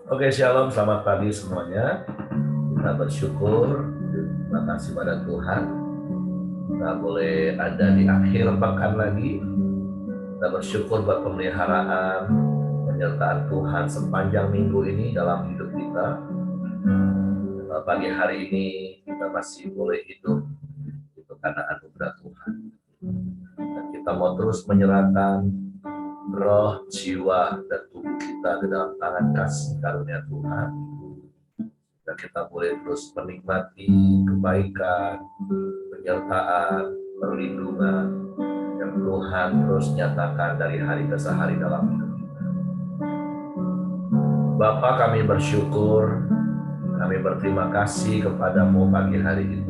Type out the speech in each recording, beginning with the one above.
Oke, shalom, selamat pagi semuanya. Kita bersyukur, terima kasih pada Tuhan. Kita boleh ada di akhir pekan lagi. Kita bersyukur buat pemeliharaan, penyertaan Tuhan sepanjang minggu ini dalam hidup kita. Pagi hari ini kita masih boleh hidup, itu karena anugerah Tuhan. Dan kita mau terus menyerahkan roh, jiwa, dan tubuh kita ke dalam tangan kasih karunia Tuhan. Dan kita boleh terus menikmati kebaikan, penyertaan, perlindungan yang Tuhan terus nyatakan dari hari ke hari dalam hidup kita. Bapa, kami bersyukur, kami berterima kasih kepadamu pagi hari ini.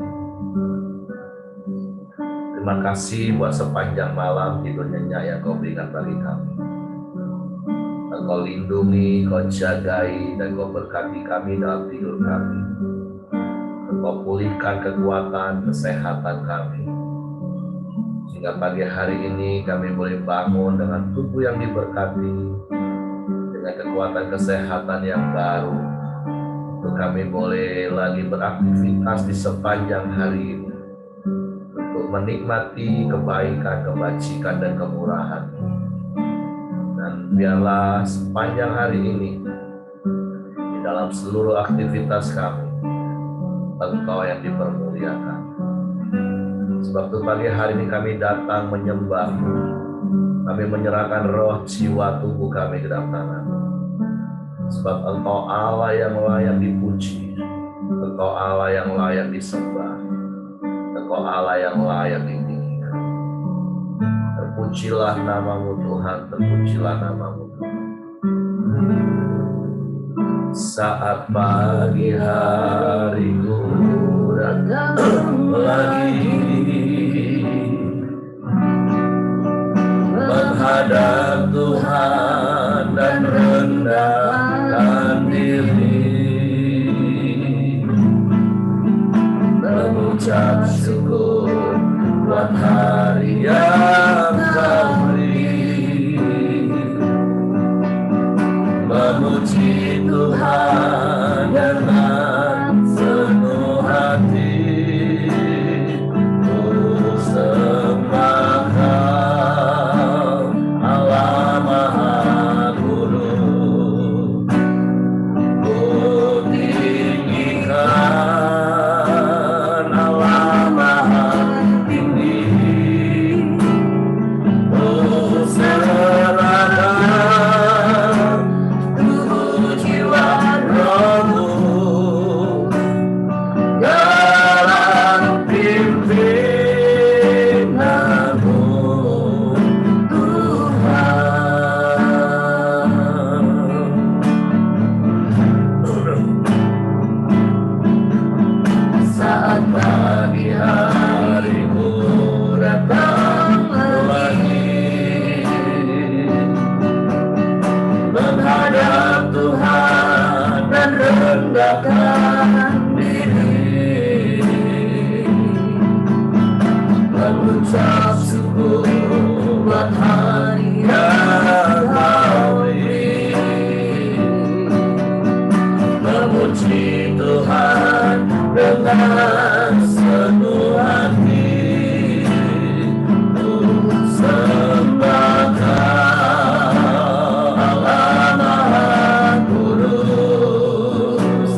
Terima kasih buat sepanjang malam tidur nyenyak yang kau berikan bagi kami. Kau lindungi, kau jagai, dan kau berkati kami dalam tidur kami. Kau pulihkan kekuatan, kesehatan kami. Sehingga pagi hari ini kami boleh bangun dengan tubuh yang diberkati, dengan kekuatan kesehatan yang baru. Untuk kami boleh lagi beraktivitas di sepanjang hari ini. Untuk menikmati kebaikan, kebajikan, dan kemurahan. Dan biarlah sepanjang hari ini, di dalam seluruh aktivitas kami, Engkau yang dipermuliakan. Sebab itu pagi hari ini kami datang menyembah, kami menyerahkan roh, jiwa, tubuh kami ke dalam tangan. Sebab Engkau Allah yang layak dipuji, Engkau Allah yang layak disembah, Engkau Allah yang layak ditinggikan. Terpujilah namamu Tuhan, terpujilah namamu Tuhan. Saat pagi hariku datang lagi, menghadap Tuhan dan rendahkan diri, mengucap syukur buat hari yang Kau beri, memuji Tuhan dengan sepenuh hati, ku sembah Kau Allah Maha Guru, ku tinggikan Allah Maha Tinggi, ku serahkan tubuh jiwa rohku dalam pimpinanmu Tuhan. Saat pagi harimu datang lagi, menghadap Tuhan dan rendahkan diri, mengucap syukur buat hari yang Kau beri, memuji Tuhan dengan sepenuh hati, ku sembah Kau Allah Maha Kudus,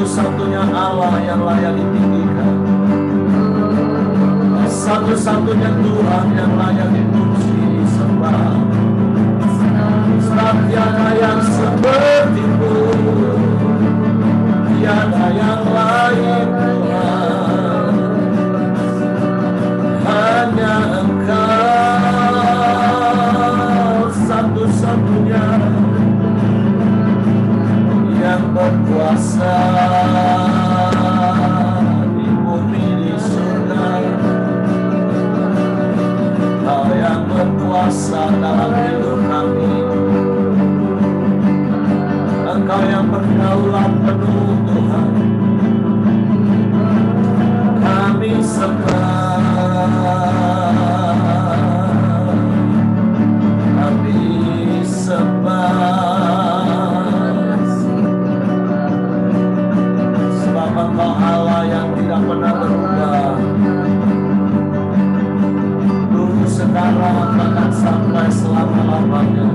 satu-satunya Allah yang layak ditinggikan, satu-satunya Tuhan yang layak dipuji, disembah. Sebab tiada yang seperti-Mu, tiada yang lain Tuhan, hanya Engkau satu-satunya yang berkuasa di bumi di surga. Kau yang berkuasa dalam hidup kami, Engkau yang berdaulat penuh Tuhan. Kami sembah, sebab Engkau Allah yang tidak pernah berubah, dulu sekarang bahkan sampai selama-lamanya.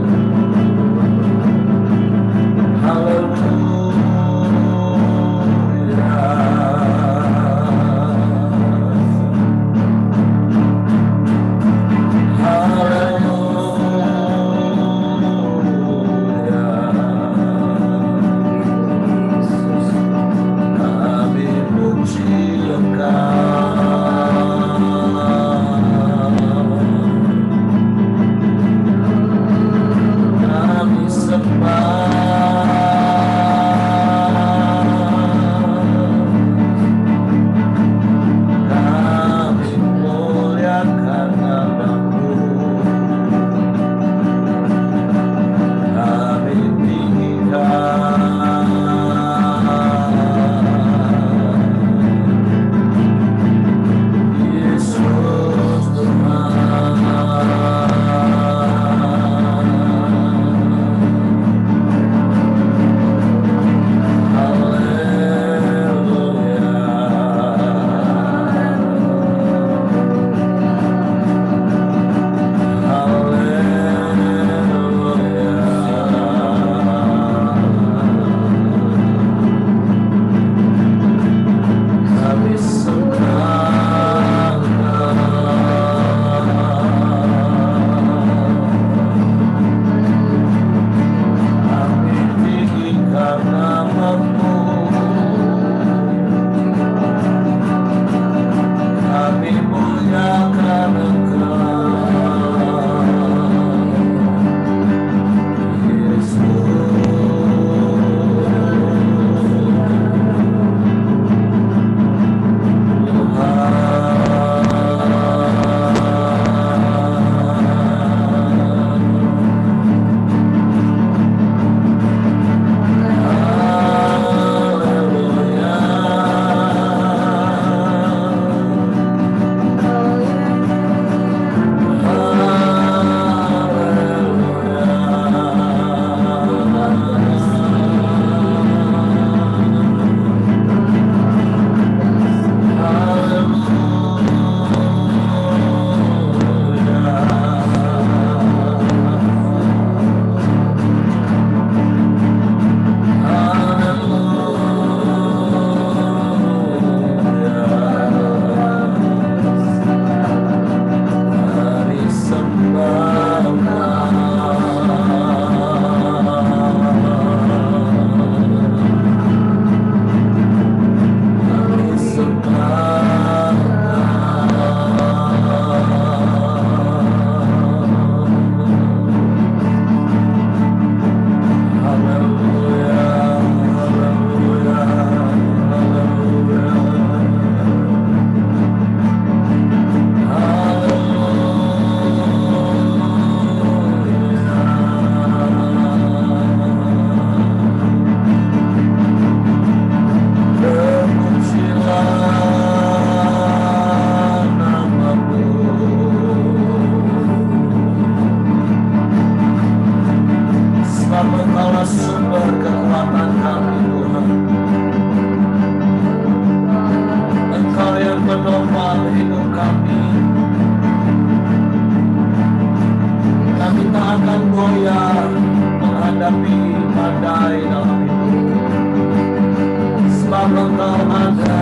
Sebab Engkau ada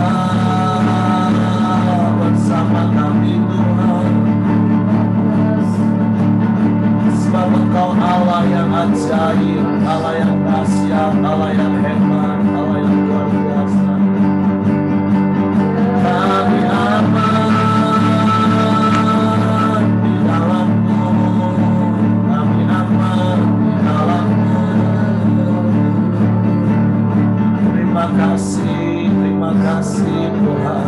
bersama kami Tuhan. Sebab Engkau Allah yang ajaib, Allah yang dahsyat, Allah yang hebat, Allah yang luar biasa. Kami aman di dalam-Mu, kami aman di dalam-Mu. Terima kasih Tuhan.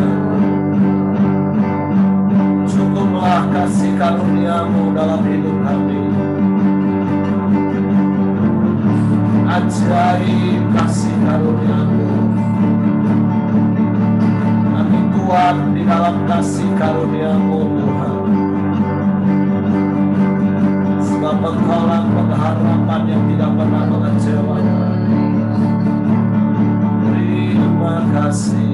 Cukuplah kasih karunia-Mu dalam hidup kami. Ajaib kasih karunia-Mu. Kami kuat di dalam kasih karunia-Mu Tuhan. Sebab Engkaulah pengharapan yang tidak pernah mengecewakan. Terima kasih.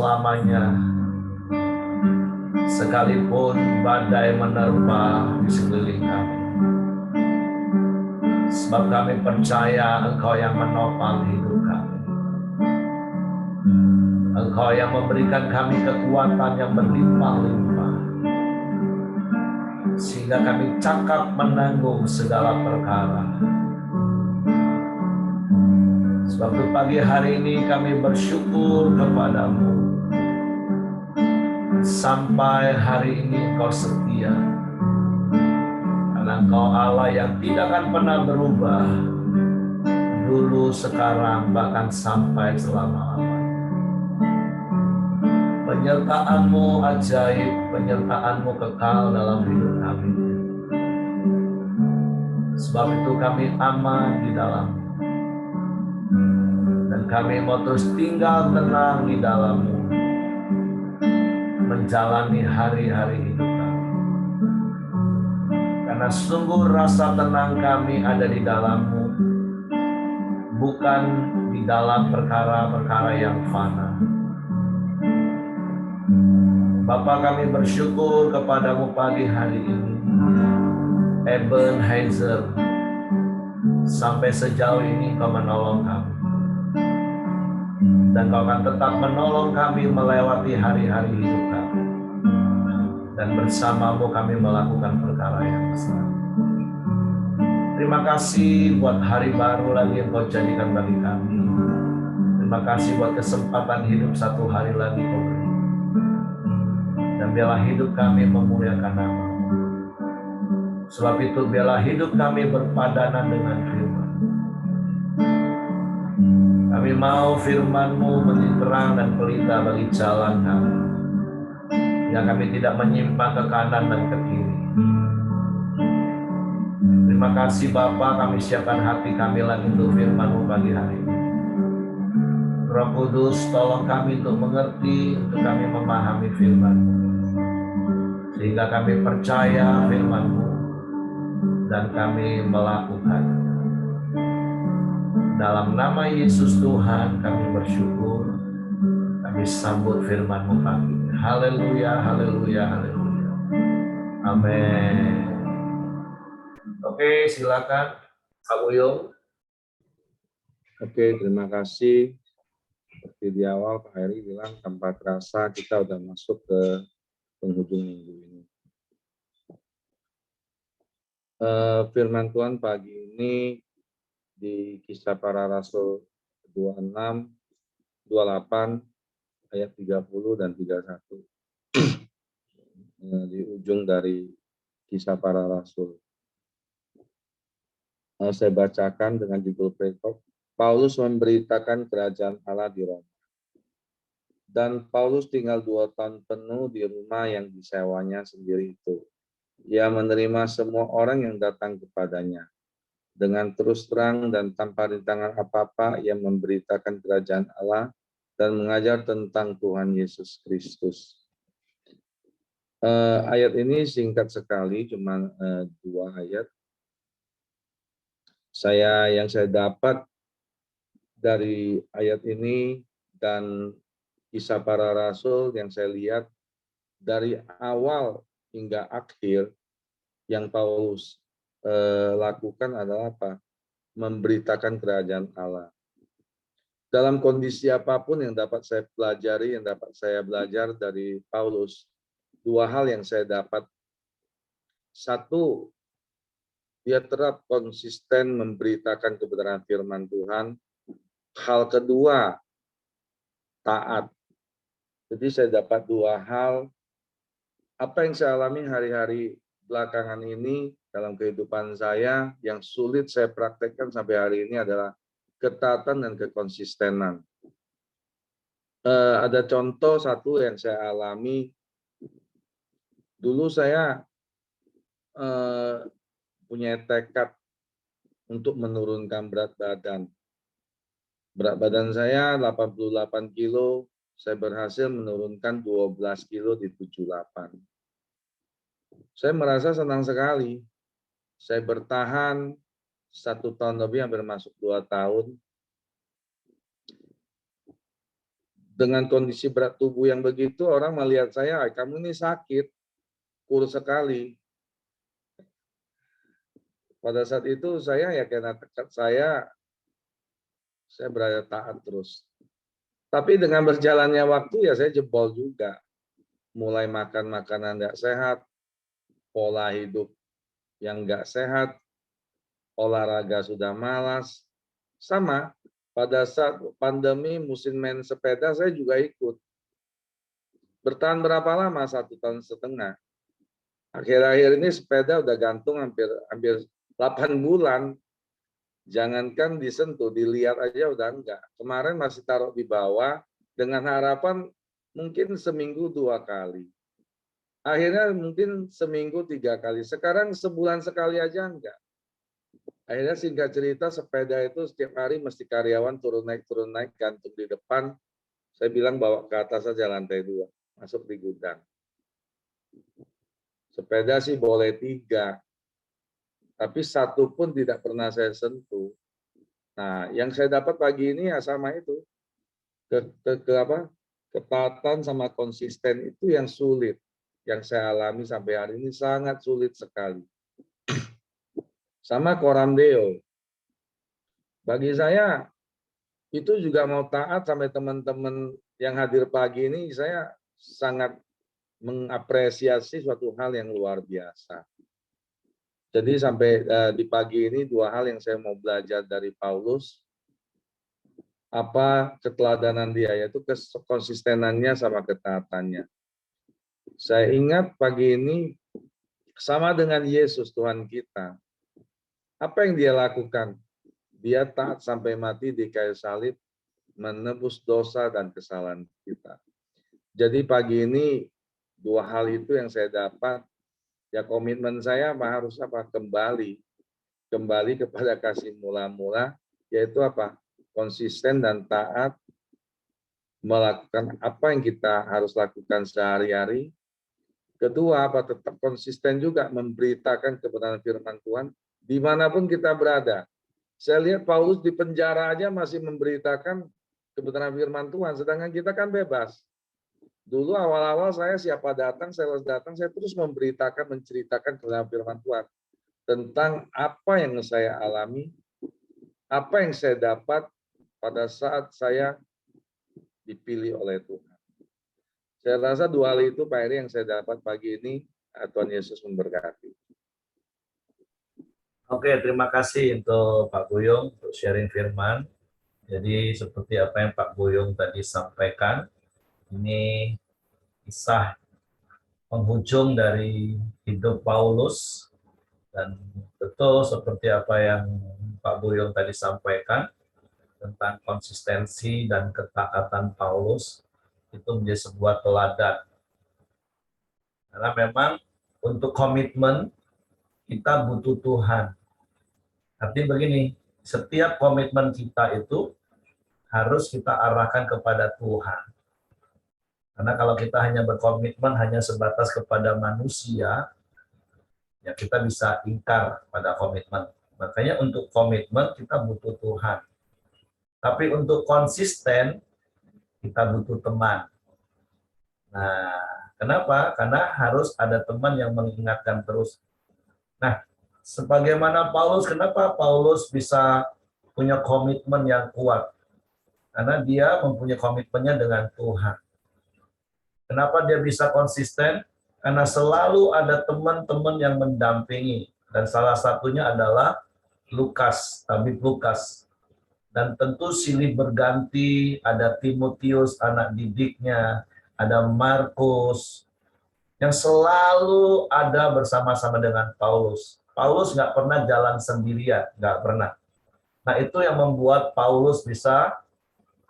selamanya. Sekalipun badai menerpa di sekeliling kami. Sebab kami percaya Engkau yang menopang hidup kami. Engkau yang memberikan kami kekuatan yang berlimpah-limpah. Sehingga kami cakap menanggung segala perkara. Sebab di pagi hari ini kami bersyukur kepadamu. Sampai hari ini Engkau setia. Karena Engkau Allah yang tidak akan pernah berubah. Dulu, sekarang, bahkan sampai selama-lamanya. Penyertaan-Mu ajaib, penyertaan-Mu kekal dalam hidup kami. Sebab itu kami aman di dalam-Mu. Dan kami mau terus tinggal tenang di dalam-Mu. Menjalani hari-hari hidup kami. Karena sungguh rasa tenang kami ada di dalam-Mu. Bukan di dalam perkara-perkara yang fana. Bapa, kami bersyukur kepadamu pagi hari ini. Ebenezer, sampai sejauh ini Kau menolong kami. Dan Kau akan tetap menolong kami melewati hari-hari hidup kami. Dan bersama-Mu kami melakukan perkara yang besar. Terima kasih buat hari baru lagi yang Kau jadikan bagi kami. Terima kasih buat kesempatan hidup satu hari lagi Kau beri. Dan biarlah hidup kami memuliakan nama-Mu. Sebab itu biarlah hidup kami berpadanan dengan firman. Kami mau firman-Mu menjadi terang dan pelita bagi jalan kami. Yang kami tidak menyimpang ke kanan dan ke kiri. Terima kasih Bapa, kami siapkan hati kami lagi untuk firman-Mu pagi hari ini. Roh Kudus, tolong kami untuk mengerti, untuk kami memahami firman-Mu. Sehingga kami percaya firman-Mu dan kami melakukan. Dalam nama Yesus Tuhan kami bersyukur. Kami sambut firman-Mu pagi ini. Haleluya, haleluya, haleluya. Amin. Oke, silakan Pak Buyung. Oke, terima kasih. Seperti di awal Pak Heri bilang, tanpa terasa kita udah masuk ke penghujung minggu ini. Firman Tuhan pagi ini di Kisah Para Rasul 26, 28, ayat 30 dan 31. Di ujung dari Kisah Para Rasul. Saya bacakan dengan judul perikop, Paulus memberitakan kerajaan Allah di Roma. Dan Paulus tinggal 2 tahun penuh di rumah yang disewanya sendiri itu. Ia menerima semua orang yang datang kepadanya. Dengan terus terang dan tanpa rintangan apa-apa, ia memberitakan kerajaan Allah dan mengajar tentang Tuhan Yesus Kristus. Ayat ini singkat sekali, cuma 2 ayat. Yang saya dapat dari ayat ini dan Kisah Para Rasul yang saya lihat dari awal hingga akhir yang Paulus lakukan adalah apa? Memberitakan kerajaan Allah. Dalam kondisi apapun yang dapat saya pelajari, yang dapat saya belajar dari Paulus, 2 hal yang saya dapat. 1, dia tetap konsisten memberitakan kebenaran firman Tuhan. Hal kedua, taat. Jadi saya dapat 2 hal. Apa yang saya alami hari-hari belakangan ini dalam kehidupan saya yang sulit saya praktekkan sampai hari ini adalah ketaatan dan kekonsistenan. Ada contoh satu yang saya alami. Dulu saya punya tekad untuk menurunkan berat badan. Berat badan saya 88 kilo, saya berhasil menurunkan 12 kilo di 78. Saya merasa senang sekali. Saya bertahan 1 tahun lebih, hampir masuk 2 tahun. dengan kondisi berat tubuh yang begitu, orang melihat saya, kamu ini sakit, kurus sekali. Pada saat itu saya ya karena tekad saya berada taat terus. Tapi dengan berjalannya waktu ya saya jebol juga. Mulai makan makanan nggak sehat, pola hidup yang nggak sehat, olahraga sudah malas. Sama, pada saat pandemi musim main sepeda saya juga ikut. Bertahan berapa lama? 1,5 tahun. Akhir-akhir ini sepeda udah gantung hampir 8 bulan. Jangankan disentuh, dilihat aja udah enggak. Kemarin masih taruh di bawah dengan harapan mungkin seminggu 2 kali. Akhirnya mungkin seminggu 3 kali. Sekarang sebulan sekali aja enggak. Akhirnya singkat cerita sepeda itu setiap hari mesti karyawan turun naik gantung di depan. Saya bilang bawa ke atas saja lantai 2, masuk di gudang. Sepeda sih boleh 3, tapi 1 pun tidak pernah saya sentuh. Nah, yang saya dapat pagi ini ya sama itu. Ketaatan sama konsisten itu yang sulit. Yang saya alami sampai hari ini sangat sulit sekali. Sama Coramdeo. Bagi saya, itu juga mau taat sampai teman-teman yang hadir pagi ini, saya sangat mengapresiasi suatu hal yang luar biasa. Jadi sampai di pagi ini 2 hal yang saya mau belajar dari Paulus, apa keteladanan dia, yaitu konsistenannya sama ketaatannya. Saya ingat pagi ini sama dengan Yesus Tuhan kita. Apa yang dia lakukan? Dia taat sampai mati di kayu salib, menebus dosa dan kesalahan kita. Jadi pagi ini 2 hal itu yang saya dapat. Ya komitmen saya harus apa? Kembali kepada kasih mula-mula, yaitu apa? Konsisten dan taat melakukan apa yang kita harus lakukan sehari-hari. Kedua, apa? Tetap konsisten juga memberitakan kebenaran firman Tuhan dimanapun kita berada. Saya lihat Paulus di penjara aja masih memberitakan kebenaran firman Tuhan, sedangkan kita kan bebas. Dulu awal-awal saya siapa datang, saya terus memberitakan, menceritakan kebenaran firman Tuhan tentang apa yang saya alami, apa yang saya dapat pada saat saya dipilih oleh Tuhan. Saya rasa 2 hal itu Pak Heri yang saya dapat pagi ini. Tuhan Yesus memberkati. Oke, terima kasih untuk Pak Buyung untuk sharing firman. Jadi seperti apa yang Pak Buyung tadi sampaikan, ini kisah penghujung dari hidup Paulus, dan betul seperti apa yang Pak Buyung tadi sampaikan tentang konsistensi dan ketaatan Paulus itu menjadi sebuah teladan. Karena memang untuk komitmen kita butuh Tuhan. Artinya begini, setiap komitmen kita itu harus kita arahkan kepada Tuhan. Karena kalau kita hanya berkomitmen hanya sebatas kepada manusia, ya kita bisa ingkar pada komitmen. Makanya untuk komitmen kita butuh Tuhan. Tapi untuk konsisten, kita butuh teman. Nah, kenapa? Karena harus ada teman yang mengingatkan terus. Nah, sebagaimana Paulus, kenapa Paulus bisa punya komitmen yang kuat? Karena dia mempunyai komitmennya dengan Tuhan. Kenapa dia bisa konsisten? Karena selalu ada teman-teman yang mendampingi. Dan salah satunya adalah Lukas, tabib Lukas. Dan tentu silih berganti, ada Timotius, anak didiknya, ada Markus, yang selalu ada bersama-sama dengan Paulus. Paulus nggak pernah jalan sendirian, nggak pernah. Nah itu yang membuat Paulus bisa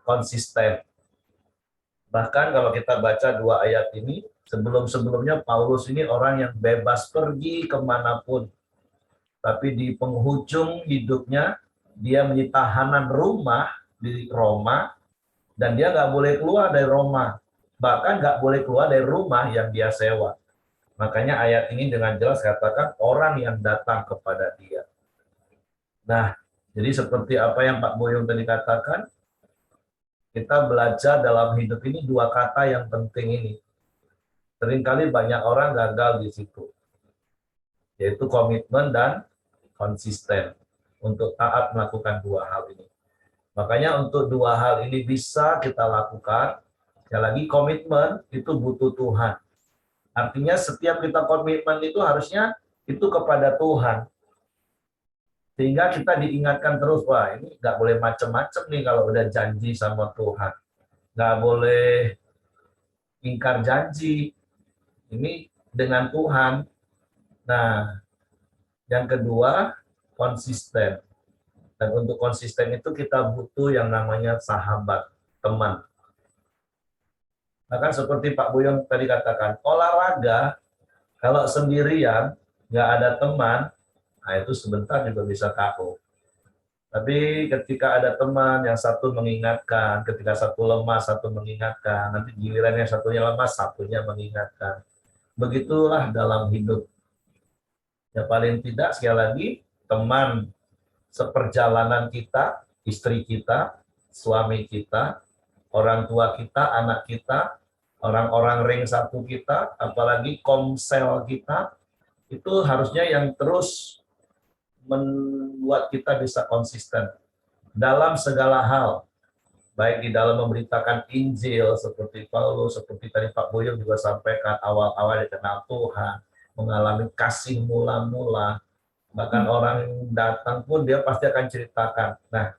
konsisten. Bahkan kalau kita baca 2 ayat ini, sebelum-sebelumnya Paulus ini orang yang bebas pergi kemanapun. Tapi di penghujung hidupnya, dia menjadi tahanan rumah di Roma, dan dia nggak boleh keluar dari Roma. Bahkan nggak boleh keluar dari rumah yang dia sewa. Makanya ayat ini dengan jelas katakan orang yang datang kepada dia. Nah, jadi seperti apa yang Pak Boyong tadi katakan, Kita belajar dalam hidup ini dua kata yang penting ini. Seringkali banyak orang gagal di situ, yaitu komitmen dan konsisten untuk taat melakukan dua hal ini. Makanya untuk dua hal ini bisa kita lakukan, sekali lagi komitmen itu butuh Tuhan. Artinya setiap kita komitmen itu harusnya itu kepada Tuhan. Sehingga kita diingatkan terus, wah ini nggak boleh macam-macam nih kalau udah janji sama Tuhan. Nggak boleh ingkar janji. Ini dengan Tuhan. Nah, yang kedua, konsisten. Dan untuk konsisten itu kita butuh yang namanya sahabat, teman. Bahkan seperti Pak Buyong tadi katakan, olahraga kalau sendirian, nggak ada teman, nah itu sebentar juga bisa KO. Tapi ketika ada teman yang satu mengingatkan, ketika satu lemah, satu mengingatkan, nanti giliran yang satunya lemah, satunya mengingatkan. Begitulah dalam hidup. Ya paling tidak sekali lagi, teman seperjalanan kita, istri kita, suami kita, orang tua kita, anak kita, orang-orang ring satu kita, apalagi komsel kita, itu harusnya yang terus membuat kita bisa konsisten dalam segala hal, baik di dalam memberitakan Injil seperti Paulus, seperti tadi Pak Boyong juga sampaikan awal-awal dikenal Tuhan, mengalami kasih mula-mula, bahkan orang yang datang pun dia pasti akan ceritakan. Nah,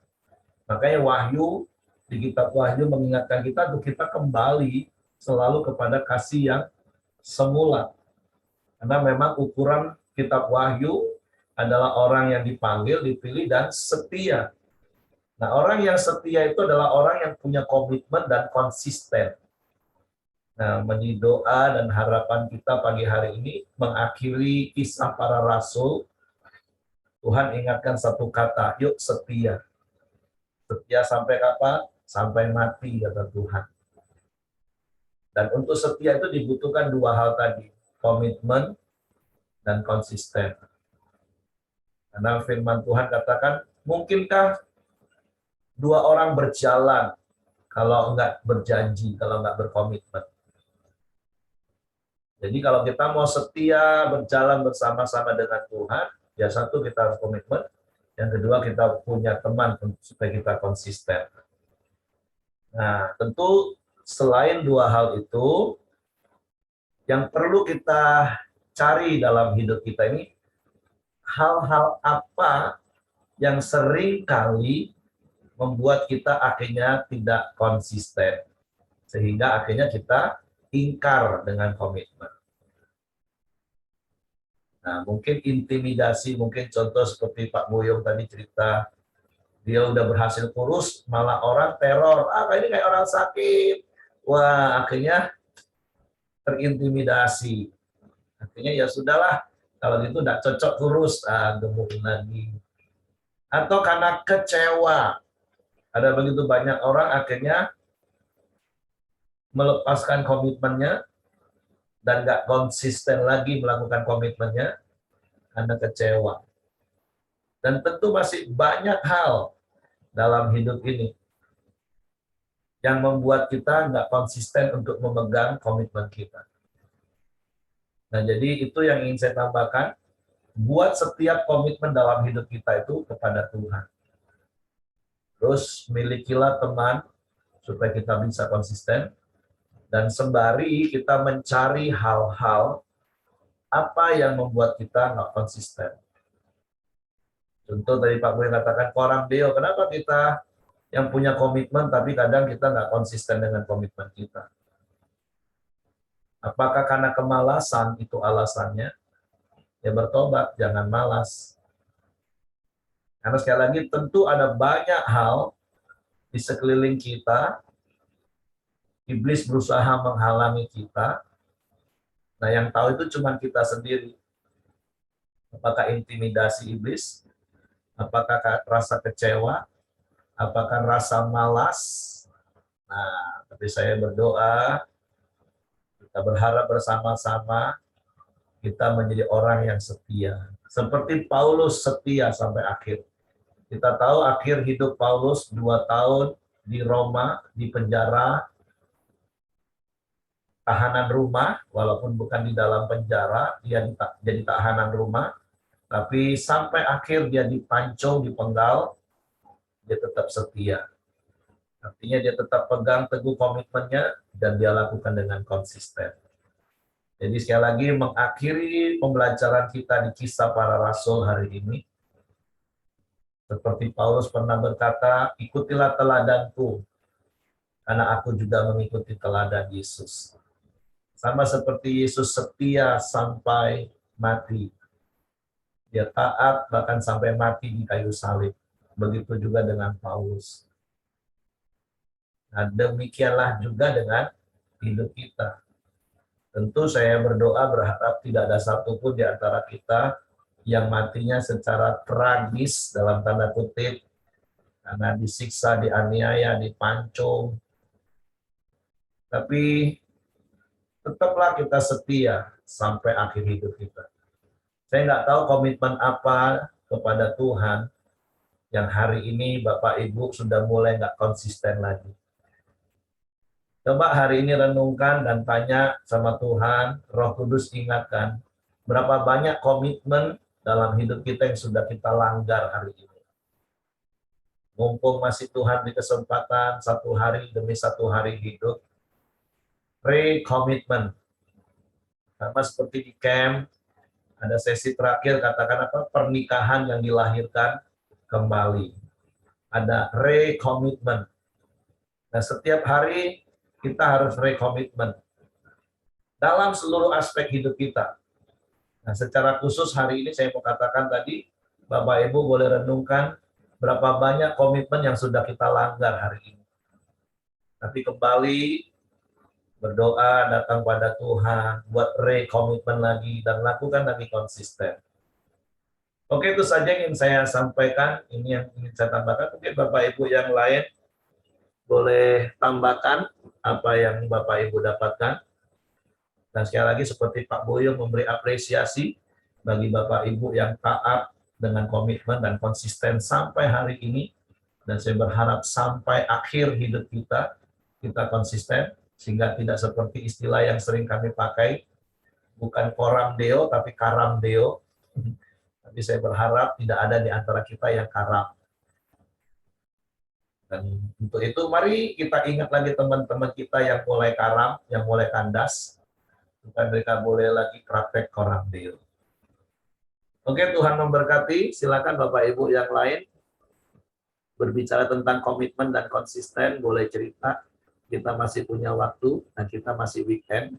makanya Wahyu, di kitab Wahyu mengingatkan kita untuk kita kembali selalu kepada kasih yang semula. Karena memang ukuran kitab Wahyu adalah orang yang dipanggil, dipilih, dan setia. Nah, orang yang setia itu adalah orang yang punya komitmen dan konsisten. Nah, menjadi doa dan harapan kita pagi hari ini mengakhiri kisah para rasul, Tuhan ingatkan satu kata, yuk setia. Setia sampai kapan? Sampai mati, kata Tuhan. Dan untuk setia itu dibutuhkan dua hal tadi, komitmen dan konsisten. Karena firman Tuhan katakan, mungkinkah dua orang berjalan kalau enggak berjanji, kalau enggak berkomitmen. Jadi kalau kita mau setia berjalan bersama-sama dengan Tuhan, ya satu kita harus komitmen, yang kedua kita punya teman supaya kita konsisten. Nah, tentu selain dua hal itu, yang perlu kita cari dalam hidup kita ini, hal-hal apa yang sering kali membuat kita akhirnya tidak konsisten, sehingga akhirnya kita ingkar dengan komitmen. Nah, mungkin intimidasi, mungkin contoh seperti Pak Boyong tadi cerita, dia udah berhasil kurus, malah orang teror, ini kayak orang sakit. Wah, akhirnya terintimidasi. Akhirnya ya sudahlah, kalau gitu tidak cocok kurus, gemukin lagi. Atau karena kecewa, ada begitu banyak orang akhirnya melepaskan komitmennya dan nggak konsisten lagi melakukan komitmennya karena kecewa. Dan tentu masih banyak hal dalam hidup ini yang membuat kita nggak konsisten untuk memegang komitmen kita. Nah, jadi itu yang ingin saya tambahkan. Buat setiap komitmen dalam hidup kita itu kepada Tuhan. Terus milikilah teman supaya kita bisa konsisten. Dan sembari kita mencari hal-hal apa yang membuat kita nggak konsisten. Contoh tadi Pak Boy katakan, orang Deo, kenapa kita yang punya komitmen tapi kadang kita nggak konsisten dengan komitmen kita? Apakah karena kemalasan itu alasannya? Ya bertobat, jangan malas. Karena sekali lagi tentu ada banyak hal di sekeliling kita, iblis berusaha menghalangi kita. Nah, yang tahu itu cuma kita sendiri. Apakah intimidasi iblis? Apakah rasa kecewa? Apakah rasa malas? Nah, tapi saya berdoa, kita berharap bersama-sama, kita menjadi orang yang setia. Seperti Paulus setia sampai akhir. Kita tahu akhir hidup Paulus 2 tahun di Roma, di penjara, tahanan rumah, walaupun bukan di dalam penjara, dia jadi tahanan rumah, tapi sampai akhir dia dipancung, dipenggal, dia tetap setia. Artinya dia tetap pegang teguh komitmennya dan dia lakukan dengan konsisten. Jadi sekali lagi mengakhiri pembelajaran kita di kisah para rasul hari ini, seperti Paulus pernah berkata, ikutilah teladanku, karena aku juga mengikuti teladan Yesus. Sama seperti Yesus setia sampai mati. Dia taat bahkan sampai mati di kayu salib. Begitu juga dengan Paulus. Nah, demikianlah juga dengan hidup kita. Tentu saya berdoa berharap tidak ada satupun di antara kita yang matinya secara tragis dalam tanda kutip karena disiksa, dianiaya, dipancung. Tapi tetaplah kita setia sampai akhir hidup kita. Saya nggak tahu komitmen apa kepada Tuhan yang hari ini Bapak Ibu sudah mulai nggak konsisten lagi. Coba hari ini renungkan dan tanya sama Tuhan, Roh Kudus ingatkan, berapa banyak komitmen dalam hidup kita yang sudah kita langgar hari ini. Mumpung masih Tuhan di kesempatan satu hari demi satu hari hidup, pre-commitment. Sama seperti di camp, ada sesi terakhir katakan apa? Pernikahan yang dilahirkan kembali. Ada re-commitment. Nah, setiap hari kita harus re-commitment dalam seluruh aspek hidup kita. Nah, secara khusus hari ini saya mau katakan tadi, Bapak Ibu boleh renungkan berapa banyak komitmen yang sudah kita langgar hari ini. Tapi kembali berdoa, datang pada Tuhan, buat re-komitmen lagi, dan lakukan lagi konsisten. Oke, itu saja yang ingin saya sampaikan. Ini yang ingin saya tambahkan. Mungkin Bapak Ibu yang lain boleh tambahkan apa yang Bapak Ibu dapatkan. Dan sekali lagi seperti Pak Boyo memberi apresiasi bagi Bapak Ibu yang taat dengan komitmen dan konsisten sampai hari ini. Dan saya berharap sampai akhir hidup kita konsisten, sehingga tidak seperti istilah yang sering kami pakai, bukan koram deo, tapi karam deo. Tapi saya berharap tidak ada di antara kita yang karam. Dan untuk itu mari kita ingat lagi teman-teman kita yang mulai karam, yang mulai kandas, supaya mereka boleh lagi praktek koram deo. Oke, Tuhan memberkati. Silakan Bapak Ibu yang lain berbicara tentang komitmen dan konsisten, boleh cerita. Kita masih punya waktu dan kita masih weekend.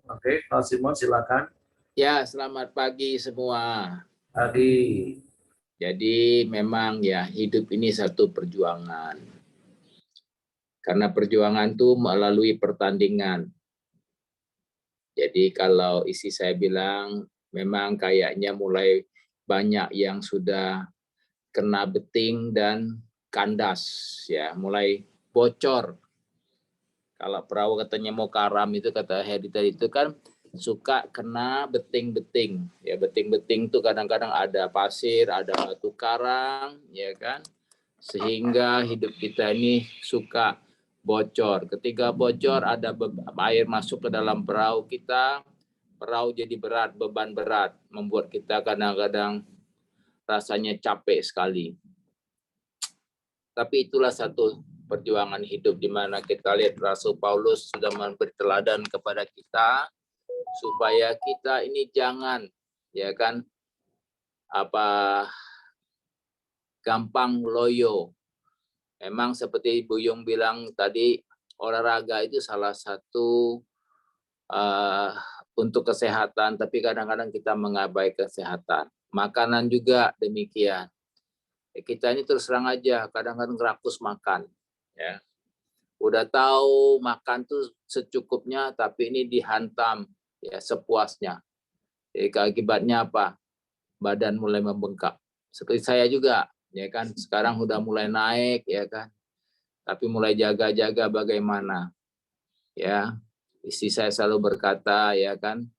Oke, Pak Simon silakan. Ya, selamat pagi semua. Adi. Jadi memang ya hidup ini satu perjuangan. Karena perjuangan itu melalui pertandingan. Jadi kalau isi saya bilang memang kayaknya mulai banyak yang sudah kena beting dan kandas ya, mulai bocor. Kalau perahu katanya mau karam itu kata Hedi tadi itu kan suka kena beting-beting. Ya beting-beting itu kadang-kadang ada pasir, ada batu karang, ya kan? Sehingga hidup kita ini suka bocor. Ketika bocor ada air masuk ke dalam perahu kita, perahu jadi berat, beban berat, membuat kita kadang-kadang rasanya capek sekali. Tapi itulah satu perjuangan hidup di mana kita lihat Rasul Paulus sudah memberi teladan kepada kita supaya kita ini jangan ya kan gampang loyo. Memang seperti Bu Yung bilang tadi, olahraga itu salah satu untuk kesehatan, tapi kadang-kadang kita mengabaikan kesehatan. Makanan juga demikian. Kita ini terus terang aja kadang-kadang rakus makan, ya. Udah tahu makan tuh secukupnya, tapi ini dihantam ya sepuasnya. Jadi akibatnya apa? Badan mulai membengkak. Seperti saya juga, ya kan. Sekarang udah mulai naik, ya kan. Tapi mulai jaga-jaga bagaimana, ya. Istri saya selalu berkata, ya kan,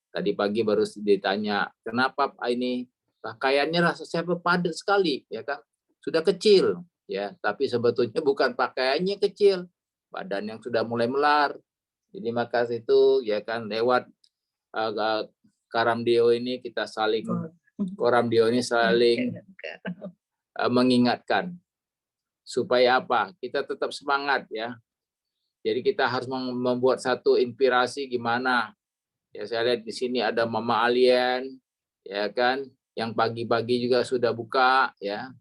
tadi pagi baru ditanya, kenapa ini pakaiannya rasa saya padat sekali, ya kan, sudah kecil, ya, tapi sebetulnya bukan pakaiannya kecil, badan yang sudah mulai melar. Jadi maka itu, ya kan, lewat Karamdio ini kita saling mengingatkan supaya apa? Kita tetap semangat, ya. Jadi kita harus membuat satu inspirasi gimana. Ya, saya lihat di sini ada Mama Alien, ya kan, yang pagi-pagi juga sudah buka, ya.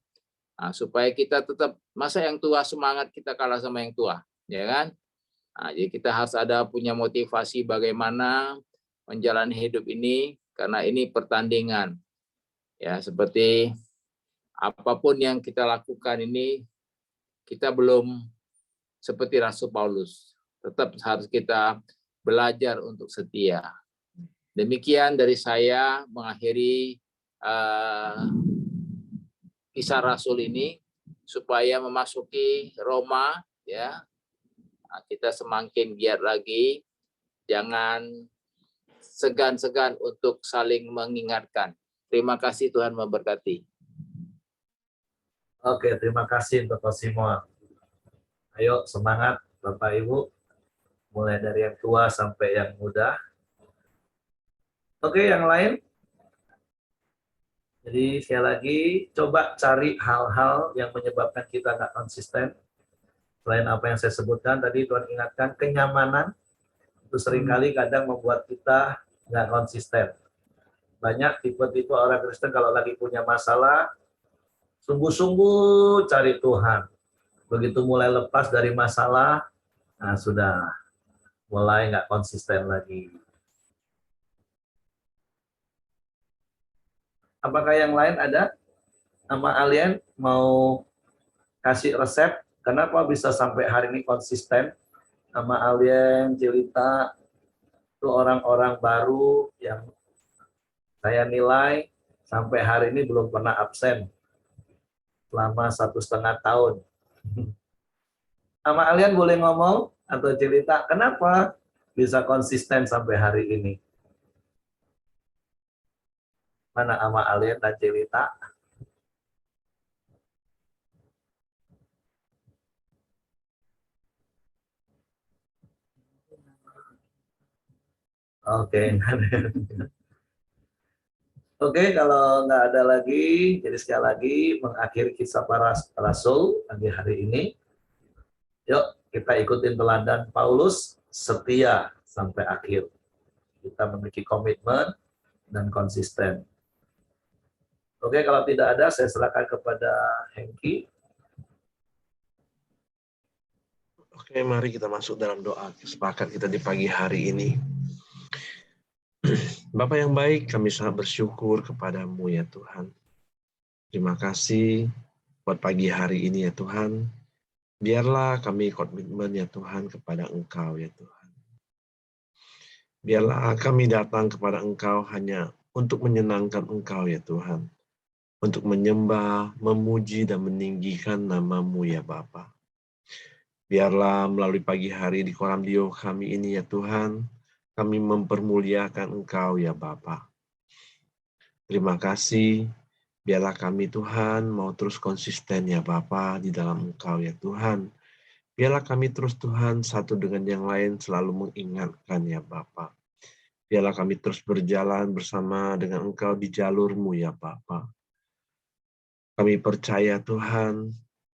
Nah, supaya kita tetap, masa yang tua semangat kita kalah sama yang tua, ya kan? Nah, jadi kita harus ada punya motivasi bagaimana menjalani hidup ini, karena ini pertandingan. Ya, seperti apapun yang kita lakukan ini, kita belum seperti Rasul Paulus. Tetap harus kita belajar untuk setia. Demikian dari saya mengakhiri kisah Rasul ini, supaya memasuki Roma, ya, kita semakin giat lagi, jangan segan-segan untuk saling mengingatkan. Terima kasih, Tuhan memberkati. Oke, terima kasih untuk Simon. Ayo semangat Bapak Ibu, mulai dari yang tua sampai yang muda. Oke, yang lain. Jadi sekali lagi coba cari hal-hal yang menyebabkan kita nggak konsisten. Selain apa yang saya sebutkan tadi, Tuhan ingatkan kenyamanan itu seringkali kadang membuat kita nggak konsisten. Banyak tipe-tipe orang Kristen kalau lagi punya masalah, sungguh-sungguh cari Tuhan. Begitu mulai lepas dari masalah, nah sudah mulai nggak konsisten lagi. Apakah yang lain ada? Nama Alien mau kasih resep kenapa bisa sampai hari ini konsisten? Nama Alien cerita itu orang-orang baru yang saya nilai sampai hari ini belum pernah absen selama 1,5 tahun. Nama Alien boleh ngomong atau cerita kenapa bisa konsisten sampai hari ini? Mana ama Alien dan cerita? Oke. Oke, kalau nggak ada lagi, jadi sekali lagi mengakhiri kisah para rasul pagi hari ini. Yuk, kita ikutin teladan Paulus, setia sampai akhir. Kita memiliki komitmen dan konsisten. Oke, kalau tidak ada, saya serahkan kepada Hengki. Oke, mari kita masuk dalam doa sepakat kita di pagi hari ini. Bapa yang baik, kami sangat bersyukur kepadamu ya Tuhan. Terima kasih buat pagi hari ini ya Tuhan. Biarlah kami komitmen ya Tuhan kepada Engkau ya Tuhan. Biarlah kami datang kepada Engkau hanya untuk menyenangkan Engkau ya Tuhan. Untuk menyembah, memuji, dan meninggikan nama-Mu ya Bapa. Biarlah melalui pagi hari di Koramdio kami ini ya Tuhan, kami mempermuliakan Engkau ya Bapa. Terima kasih, biarlah kami Tuhan mau terus konsisten ya Bapa di dalam Engkau ya Tuhan. Biarlah kami terus Tuhan satu dengan yang lain selalu mengingatkan ya Bapa. Biarlah kami terus berjalan bersama dengan Engkau di jalur-Mu ya Bapa. Kami percaya Tuhan,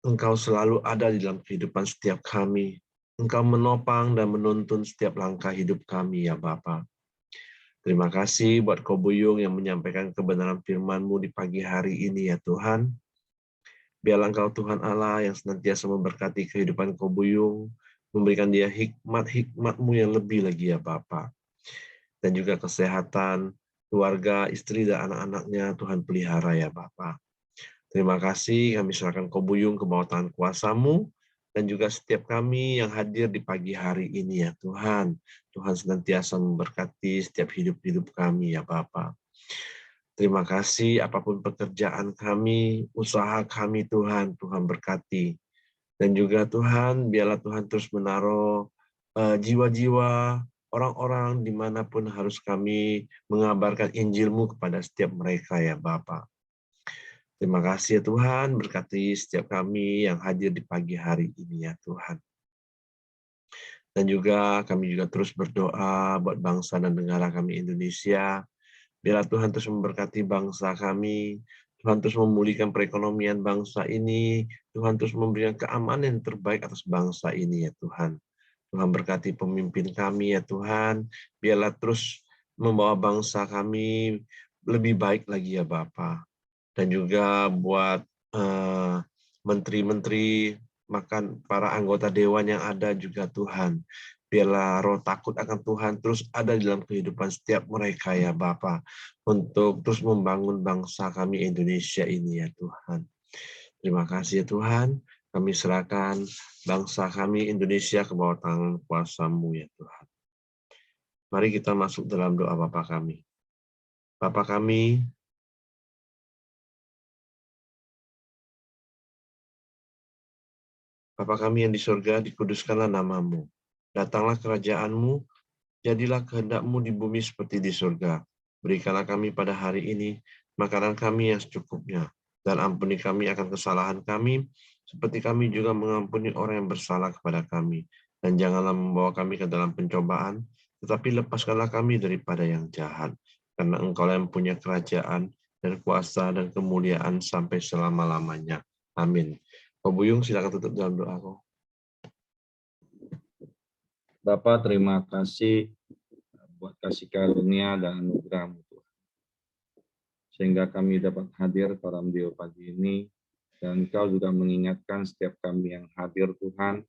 Engkau selalu ada di dalam kehidupan setiap kami. Engkau menopang dan menuntun setiap langkah hidup kami ya Bapa. Terima kasih buat Ko Buyung yang menyampaikan kebenaran firman-Mu di pagi hari ini ya Tuhan. Biarlah Engkau Tuhan Allah yang senantiasa memberkati kehidupan Ko Buyung, memberikan dia hikmat-hikmat-Mu yang lebih lagi ya Bapa. Dan juga kesehatan, keluarga, istri, dan anak-anaknya Tuhan pelihara ya Bapa. Terima kasih, kami serahkan Ko Buyung ke bawah tangan kuasa-Mu, dan juga setiap kami yang hadir di pagi hari ini ya Tuhan. Tuhan senantiasa memberkati setiap hidup-hidup kami ya Bapa. Terima kasih, apapun pekerjaan kami, usaha kami Tuhan, Tuhan berkati. Dan juga Tuhan, biarlah Tuhan terus menaruh jiwa-jiwa orang-orang dimanapun harus kami mengabarkan Injil-Mu kepada setiap mereka ya Bapa. Terima kasih ya Tuhan, berkati setiap kami yang hadir di pagi hari ini ya Tuhan. Dan juga kami juga terus berdoa buat bangsa dan negara kami Indonesia. Biarlah Tuhan terus memberkati bangsa kami, Tuhan terus memulihkan perekonomian bangsa ini, Tuhan terus memberikan keamanan yang terbaik atas bangsa ini ya Tuhan. Tuhan berkati pemimpin kami ya Tuhan, biarlah terus membawa bangsa kami lebih baik lagi ya Bapa. Dan juga buat menteri-menteri, makan para anggota dewan yang ada juga Tuhan. Biarlah roh takut akan Tuhan terus ada di dalam kehidupan setiap mereka ya Bapa, untuk terus membangun bangsa kami Indonesia ini ya Tuhan. Terima kasih ya Tuhan, kami serahkan bangsa kami Indonesia ke bawah tangan kuasa-Mu ya Tuhan. Mari kita masuk dalam doa Bapa kami. Bapa kami, Bapa kami yang di surga, dikuduskanlah nama-Mu. Datanglah kerajaan-Mu, jadilah kehendak-Mu di bumi seperti di surga. Berikanlah kami pada hari ini makanan kami yang secukupnya, dan ampuni kami akan kesalahan kami, seperti kami juga mengampuni orang yang bersalah kepada kami. Dan janganlah membawa kami ke dalam pencobaan, tetapi lepaskanlah kami daripada yang jahat. Karena Engkau yang punya kerajaan, dan kuasa, dan kemuliaan sampai selama-lamanya. Amin. Pak Buyung, silakan tutup dalam doa. Bapak, terima kasih buat kasih karunia dan anugerah-Mu Tuhan. Sehingga kami dapat hadir pada video pagi ini, dan Engkau juga mengingatkan setiap kami yang hadir Tuhan,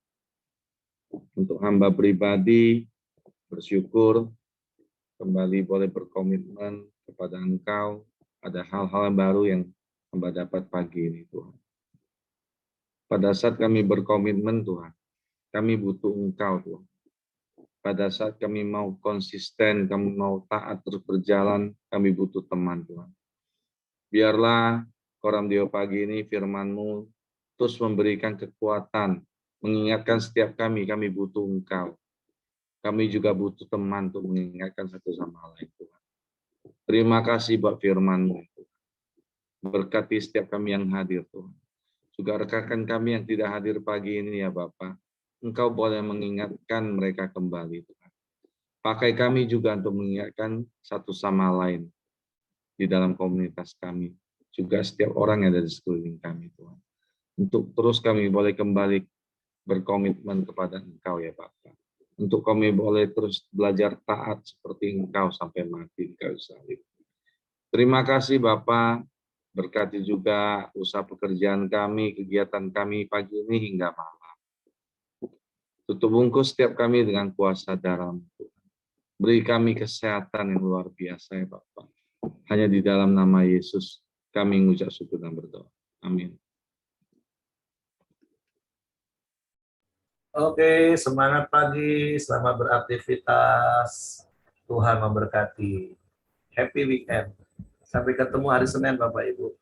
untuk hamba pribadi bersyukur, kembali boleh berkomitmen kepada Engkau, ada hal-hal yang baru yang hamba dapat pagi ini Tuhan. Pada saat kami berkomitmen Tuhan, kami butuh Engkau Tuhan. Pada saat kami mau konsisten, kami mau taat terus berjalan, kami butuh teman Tuhan. Biarlah Koram Deo pagi ini firman-Mu terus memberikan kekuatan, mengingatkan setiap kami butuh Engkau. Kami juga butuh teman untuk mengingatkan satu sama lain Tuhan. Terima kasih buat firman-Mu. Berkati setiap kami yang hadir Tuhan. Juga rekan kami yang tidak hadir pagi ini ya Bapak. Engkau boleh mengingatkan mereka kembali Tuhan. Pakai kami juga untuk mengingatkan satu sama lain di dalam komunitas kami. Juga setiap orang yang ada di sekeliling kami Tuhan. Untuk terus kami boleh kembali berkomitmen kepada Engkau ya Bapak. Untuk kami boleh terus belajar taat seperti Engkau sampai mati di kayu salib. Terima kasih Bapak. Berkati juga usaha pekerjaan kami, kegiatan kami pagi ini hingga malam. Tutup bungkus setiap kami dengan kuasa darah-Mu. Beri kami kesehatan yang luar biasa ya Bapak. Hanya di dalam nama Yesus kami mengucap syukur dan berdoa. Amin. Oke, semangat pagi, selamat beraktivitas. Tuhan memberkati. Happy weekend. Sampai ketemu hari Senin Bapak Ibu.